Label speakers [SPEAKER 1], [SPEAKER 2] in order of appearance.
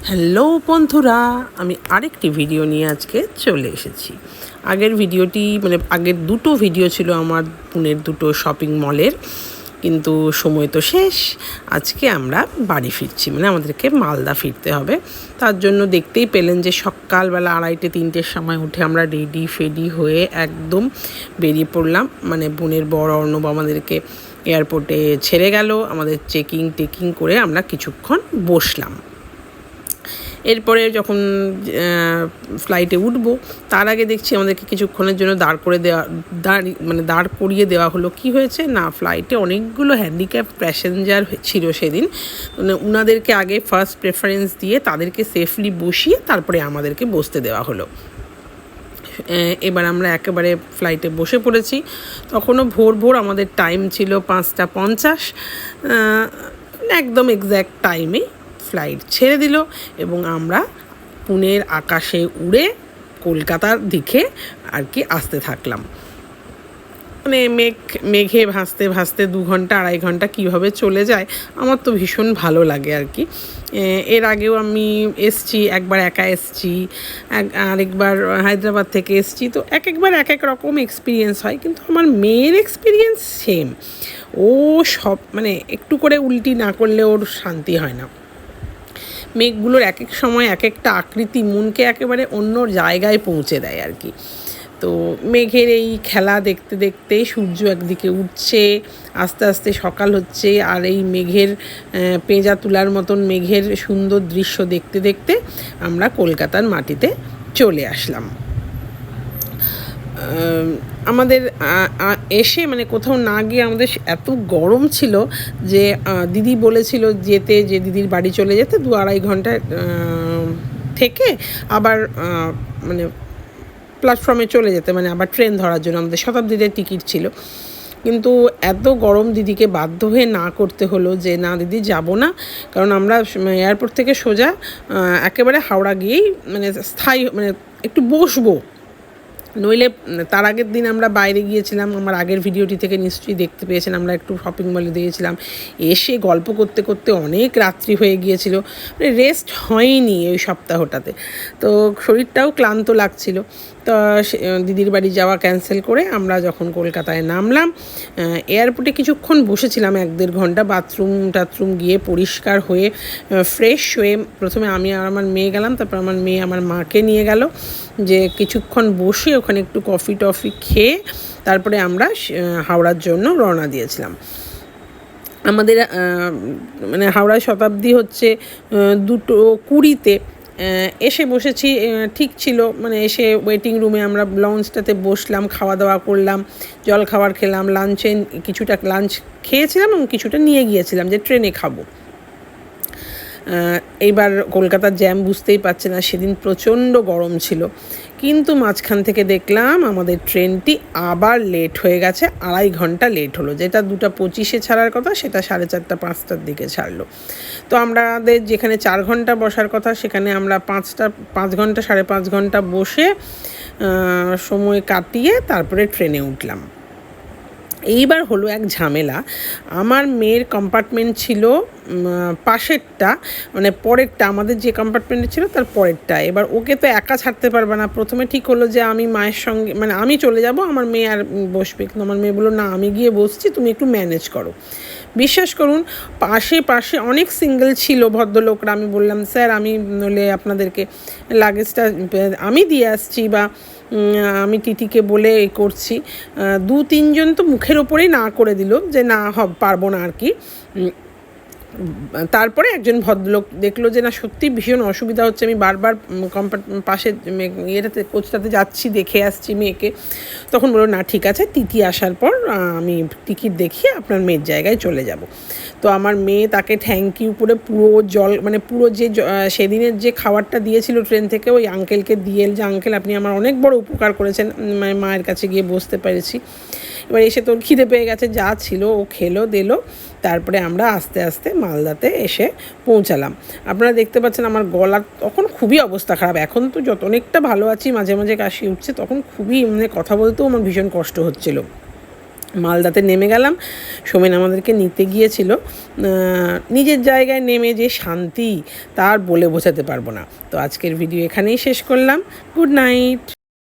[SPEAKER 1] Hello বন্ধুরা, আমি আরেকটি ভিডিও নিয়ে আজকে চলে এসেছি। আগের ভিডিওটি আগের দুটো ভিডিও ছিল আমার পুনের দুটো শপিং মলের, কিন্তু সময় তো শেষ। আজকে আমরা বাড়ি ফিরছি, আমাদেরকে মালদা ফিরতে হবে। তার জন্য দেখতেই পেলেন যে সকালবেলা 2:30-3টের সময় উঠে আমরা রেডি হয়ে একদম বেরিয়ে পড়লাম। বোনের বড় অর্ণব আমাদেরকে এয়ারপোর্টে ছেড়ে গেল। আমাদের টেকিং করে আমরা কিছুক্ষণ বসলাম। এরপরে যখন ফ্লাইটে উঠবো তার আগে দেখছি আমাদেরকে কিছুক্ষণের জন্য দাঁড় করিয়ে দেওয়া হলো। কি হয়েছে না, ফ্লাইটে অনেকগুলো হ্যান্ডিক্যাপ প্যাসেঞ্জার ছিল সেদিন। ওনাদেরকে আগে ফার্স্ট প্রেফারেন্স দিয়ে তাদেরকে সেফলি বসিয়ে তারপরে আমাদেরকে বসতে দেওয়া হলো। এবার আমরা একেবারে ফ্লাইটে বসে পড়েছি। তখনও ভোর আমাদের টাইম ছিল 5:50। একদম এক্স্যাক্ট টাইমে ফ্লাইট ছেড়ে দিল এবং আমরা পুনের আকাশে উড়ে কলকাতার দিকে আসতে থাকলাম। মেঘে ভাসতে 2 ঘন্টা 2.5 ঘন্টা কীভাবে চলে যায় আমার তো ভীষণ ভালো লাগে এর আগেও আমি এসছি, একবার একা এসছি, আরেকবার হায়দ্রাবাদ থেকে এসছি। তো একবার এক রকম এক্সপিরিয়েন্স হয়, কিন্তু আমার মেয়ের এক্সপিরিয়েন্স সেম। ও সব একটু করে উল্টি না করলে ওর শান্তি হয় না। মেঘগুলোর এক এক সময় এক একটা আকৃতি মনকে একেবারে অন্য জায়গায় পৌঁছে দেয় তো মেঘের এই খেলা দেখতে দেখতে সূর্য একদিকে উঠছে, আস্তে আস্তে সকাল হচ্ছে, আর এই মেঘের পেঁজা তুলার মতন মেঘের সুন্দর দৃশ্য দেখতে দেখতে আমরা কলকাতার মাটিতে চলে আসলাম। আমাদের এসে কোথাও না গিয়ে আমাদের এত গরম ছিল যে দিদি বলেছিল যে দিদির বাড়ি চলে যেতে 2-2.5 ঘন্টা থেকে আবার প্ল্যাটফর্মে চলে যেতে, আবার ট্রেন ধরার জন্য। আমাদের শতাব্দীতে টিকিট ছিল, কিন্তু এত গরম দিদিকে বাধ্য হয়ে না করতে হলো যে না দিদি যাব না। কারণ আমরা এয়ারপোর্ট থেকে সোজা একেবারে হাওড়া গিয়েই স্থায়ী একটু বসবো। নইলে তার আগের দিন আমরা বাইরে গিয়েছিলাম, আমার আগের ভিডিওটি থেকে নিশ্চয়ই দেখতে পেয়েছেন, আমরা একটু শপিং মলে দিয়েছিলাম। এসে গল্প করতে করতে অনেক রাত্রি হয়ে গিয়েছিল, রেস্ট হয়নি ওই সপ্তাহটাতে। তো শরীরটাও ক্লান্ত লাগছিল। তো দিদির বাড়ি যাওয়া ক্যান্সেল করে আমরা যখন কলকাতায় নামলাম, এয়ারপোর্টে কিছুক্ষণ বসেছিলাম 1-1.5 ঘন্টা। টাথরুম গিয়ে পরিষ্কার হয়ে ফ্রেশ হয়ে প্রথমে আমি আর আমার মেয়ে গেলাম, তারপর আমার মেয়ে আমার মাকে নিয়ে গেল, যে কিছুক্ষণ বসে ওখানে একটু কফি খেয়ে তারপরে আমরা হাওড়ার জন্য রওনা দিয়েছিলাম। আমাদের হাওড়ায় শতাব্দী হচ্ছে 2:20-তে। এসে বসেছি, ঠিক ছিল। এসে ওয়েটিং রুমে আমরা লঞ্চটাতে বসলাম, খাওয়া দাওয়া করলাম, জল খাবার খেলাম, কিছুটা লাঞ্চ খেয়েছিলাম এবং কিছুটা নিয়ে গিয়েছিলাম যে ট্রেনে খাবো। এইবার কলকাতার জ্যাম বুঝতেই পারছে না, সেদিন প্রচণ্ড গরম ছিল। কিন্তু মাঝখান থেকে দেখলাম আমাদের ট্রেনটি আবার লেট হয়ে গেছে, 2.5 ঘন্টা লেট হলো। যেটা 2:25-এ ছাড়ার কথা সেটা 4:30-5টার দিকে ছাড়লো। তো আমাদের যেখানে 4 ঘন্টা বসার কথা সেখানে আমরা 5 ঘন্টা 5.5 ঘন্টা বসে সময় কাটিয়ে তারপরে ট্রেনে উঠলাম। এইবার হলো এক ঝামেলা। আমার মেয়ের কম্পার্টমেন্ট ছিল পাশেরটা, পরেরটা, আমাদের যে কম্পার্টমেন্টে ছিল তার পরেরটা। এবার ওকে তো একা ছাড়তে পারবে না। প্রথমে ঠিক হলো যে আমি মায়ের সঙ্গে আমি চলে যাব, আমার মেয়ে আর বসবে। কিন্তু আমার মেয়ে বললো না, আমি গিয়ে বসছি, তুমি একটু ম্যানেজ করো। বিশ্বাস করুন, পাশে অনেক সিঙ্গেল ছিল ভদ্রলোকরা। আমি বললাম স্যার, আমি নইলে আপনাদেরকে লাগেজটা আমি দিয়ে আসছি, বা আমি টিটিকে বলে করছি। 2-3 জন তো মুখের ওপরেই না করে দিল যে না পারবো না তারপরে একজন ভদ্রলোক দেখলো যে না সত্যি ভীষণ অসুবিধা হচ্ছে, আমি বারবার পাশে কোচটাতে যাচ্ছি, দেখে আসছি মেয়েকে। তখন বললো না ঠিক আছে, টিটি আসার পর আমি টিকিট দেখিয়ে আপনার মেয়ের জায়গায় চলে যাব। তো আমার মেয়ে তাকে থ্যাংক ইউ করে পুরো পুরো যে সেদিনের যে খাবারটা দিয়েছিল ট্রেন থেকে, ওই আঙ্কেলকে দিয়ে যে আঙ্কেল আপনি আমার অনেক বড় উপকার করেছেন, মায়ের কাছে গিয়ে বসতে পেরেছি। এবার এসে তোর খিদে পেয়ে গেছে, যা ছিল ও খেলো দিল। তারপরে আমরা আস্তে আস্তে মালদাতে এসে পৌঁছালাম। আপনারা দেখতে পাচ্ছেন আমার গলার তখন খুবই অবস্থা খারাপ। এখন তো অনেকটা ভালো আছি, মাঝে মাঝে কাশি উঠছে, তখন খুবই কথা বলতেও আমার ভীষণ কষ্ট হচ্ছিল। মালদাতে নেমে গেলাম। সোমেন আমাদেরকে নিতে গিয়েছিল। নিজের জায়গায় নেমে যে শান্তি তার বলে বোঝাতে পারবো না। তো আজকের ভিডিও এখানেই শেষ করলাম। Good night.